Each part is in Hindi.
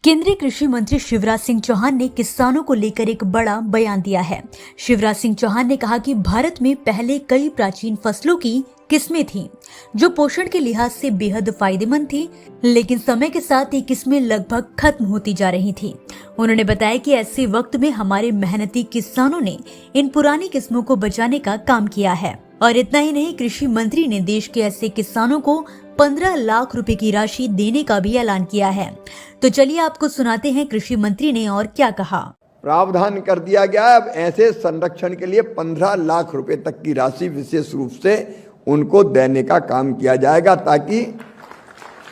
केंद्रीय कृषि मंत्री शिवराज सिंह चौहान ने किसानों को लेकर एक बड़ा बयान दिया है। शिवराज सिंह चौहान ने कहा कि भारत में पहले कई प्राचीन फसलों की किस्में थीं, जो पोषण के लिहाज से बेहद फायदेमंद थी, लेकिन समय के साथ ये किस्में लगभग खत्म होती जा रही थीं। उन्होंने बताया कि ऐसे वक्त में हमारे मेहनती किसानों ने इन पुरानी किस्मों को बचाने का काम किया है। और इतना ही नहीं, कृषि मंत्री ने देश के ऐसे किसानों को 15 लाख रुपए की राशि देने का भी ऐलान किया है। तो चलिए आपको सुनाते हैं कृषि मंत्री ने और क्या कहा। प्रावधान कर दिया गया है, अब ऐसे संरक्षण के लिए 15 लाख रुपए तक की राशि विशेष रूप से उनको देने का काम किया जाएगा, ताकि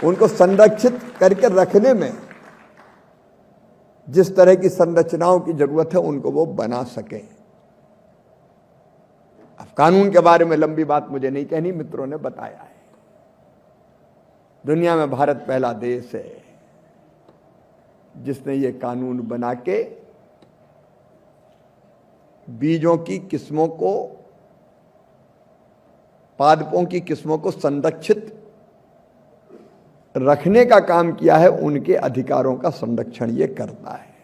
उनको संरक्षित करके रखने में जिस तरह की संरचनाओं की जरूरत है उनको वो बना सके। अब कानून के बारे में लंबी बात मुझे नहीं कहनी, मित्रों ने बताया है। दुनिया में भारत पहला देश है जिसने ये कानून बना के बीजों की किस्मों को, पादपों की किस्मों को संरक्षित रखने का काम किया है। उनके अधिकारों का संरक्षण ये करता है।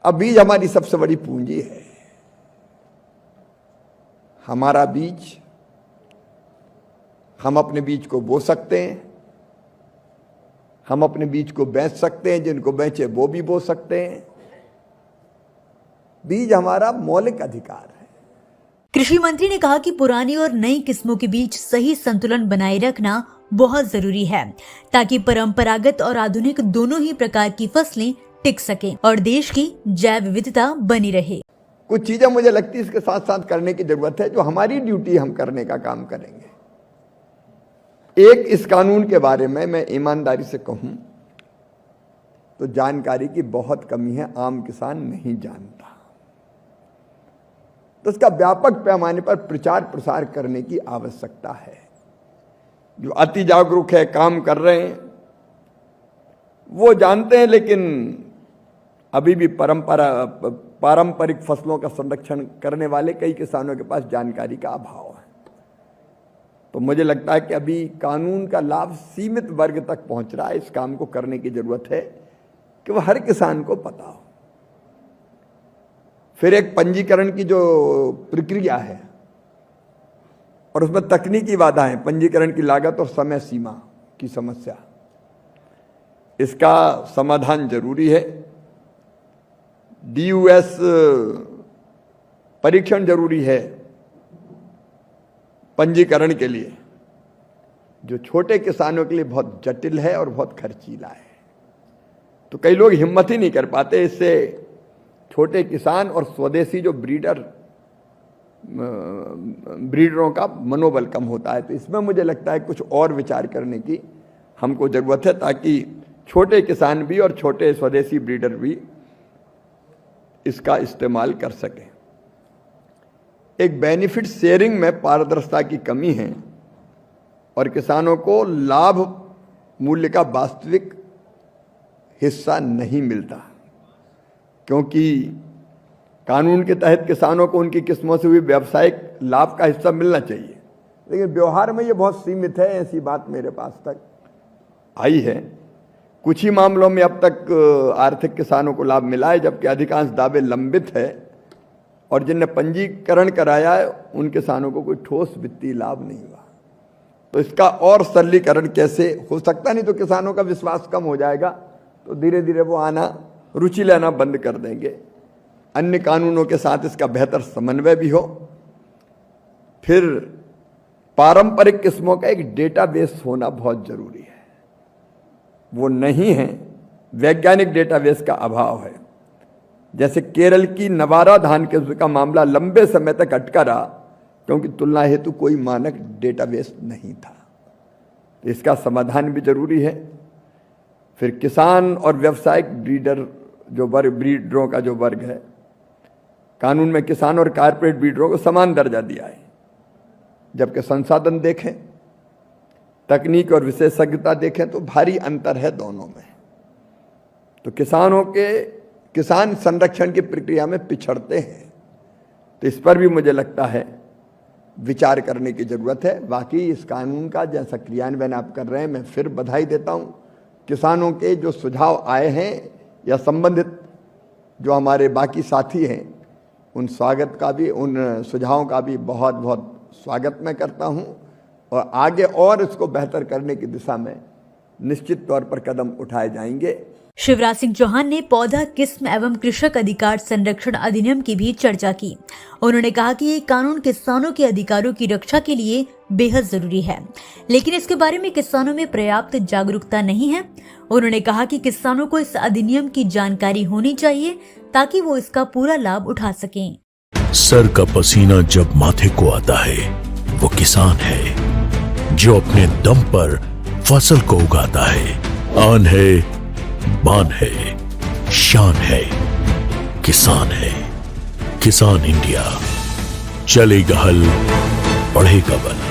अब बीज हमारी सबसे बड़ी पूंजी है। हमारा बीज, हम अपने बीज को बो सकते हैं, हम अपने बीज को बेच सकते हैं, जिनको बेचे वो भी बो सकते हैं। बीज हमारा मौलिक अधिकार है। कृषि मंत्री ने कहा कि पुरानी और नई किस्मों के बीच सही संतुलन बनाए रखना बहुत जरूरी है, ताकि परंपरागत और आधुनिक दोनों ही प्रकार की फसलें टिक सकें और देश की जैव विविधता बनी रहे। कुछ चीजें मुझे लगती है इसके साथ साथ करने की जरूरत है, जो हमारी ड्यूटी हम करने का काम करेंगे। एक, इस कानून के बारे में मैं ईमानदारी से कहूं तो जानकारी की बहुत कमी है, आम किसान नहीं जानता। तो इसका व्यापक पैमाने पर प्रचार प्रसार करने की आवश्यकता है। जो अति जागरूक है, काम कर रहे हैं, वो जानते हैं, लेकिन अभी भी पारंपरिक फसलों का संरक्षण करने वाले कई किसानों के पास जानकारी का अभाव है। तो मुझे लगता है कि अभी कानून का लाभ सीमित वर्ग तक पहुंच रहा है। इस काम को करने की जरूरत है कि वह हर किसान को पता हो। फिर एक पंजीकरण की जो प्रक्रिया है और उसमें तकनीकी बाधाएं, पंजीकरण की लागत और समय सीमा की समस्या, इसका समाधान जरूरी है। DUS परीक्षण जरूरी है पंजीकरण के लिए, जो छोटे किसानों के लिए बहुत जटिल है और बहुत खर्चीला है। तो कई लोग हिम्मत ही नहीं कर पाते। इससे छोटे किसान और स्वदेशी जो ब्रीडरों का मनोबल कम होता है। तो इसमें मुझे लगता है कुछ और विचार करने की हमको जरूरत है, ताकि छोटे किसान भी और छोटे स्वदेशी ब्रीडर भी इसका इस्तेमाल कर सकें। एक बेनिफिट शेयरिंग में पारदर्शिता की कमी है और किसानों को लाभ मूल्य का वास्तविक हिस्सा नहीं मिलता, क्योंकि कानून के तहत किसानों को उनकी किस्मों से हुई व्यावसायिक लाभ का हिस्सा मिलना चाहिए, लेकिन व्यवहार में ये बहुत सीमित है। ऐसी बात मेरे पास तक आई है। कुछ ही मामलों में अब तक आर्थिक किसानों को लाभ मिला है, जबकि अधिकांश दावे लंबित है और जिनने पंजीकरण कराया है उन किसानों को कोई ठोस वित्तीय लाभ नहीं हुआ। तो इसका और सरलीकरण कैसे हो सकता, नहीं तो किसानों का विश्वास कम हो जाएगा, तो धीरे धीरे वो आना, रुचि लेना बंद कर देंगे। अन्य कानूनों के साथ इसका बेहतर समन्वय भी हो। फिर पारंपरिक किस्मों का एक डेटाबेस होना बहुत जरूरी है, वो नहीं है। वैज्ञानिक डेटाबेस का अभाव है। जैसे केरल की नवारा धान किस्म का मामला लंबे समय तक अटका रहा, क्योंकि तुलना हेतु कोई मानक डेटाबेस नहीं था। तो इसका समाधान भी जरूरी है। फिर किसान और व्यावसायिक ब्रीडरों का जो वर्ग है, कानून में किसान और कारपोरेट ब्रीडरों को समान दर्जा दिया है, जबकि संसाधन देखें, तकनीक और विशेषज्ञता देखें तो भारी अंतर है दोनों में। तो किसान संरक्षण की प्रक्रिया में पिछड़ते हैं। तो इस पर भी मुझे लगता है विचार करने की जरूरत है। बाकी इस कानून का जैसा क्रियान्वयन आप कर रहे हैं, मैं फिर बधाई देता हूं किसानों के जो सुझाव आए हैं या संबंधित जो हमारे बाकी साथी हैं उन सुझावों का भी बहुत बहुत स्वागत मैं करता हूं और आगे और इसको बेहतर करने की दिशा में निश्चित तौर पर कदम उठाए जाएंगे। शिवराज सिंह चौहान ने पौधा किस्म एवं कृषक अधिकार संरक्षण अधिनियम की भी चर्चा की। उन्होंने कहा कि ये कानून किसानों के अधिकारों की रक्षा के लिए बेहद जरूरी है, लेकिन इसके बारे में किसानों में पर्याप्त जागरूकता नहीं है। उन्होंने कहा कि किसानों को इस अधिनियम की जानकारी होनी चाहिए ताकि वो इसका पूरा लाभ उठा सकें। सर का पसीना जब माथे को आता है वो किसान है जो अपने दम पर फसल को उगाता है। आन है, बान है, शान है, किसान है। किसान इंडिया, चलेगा हल, बढ़ेगा बल।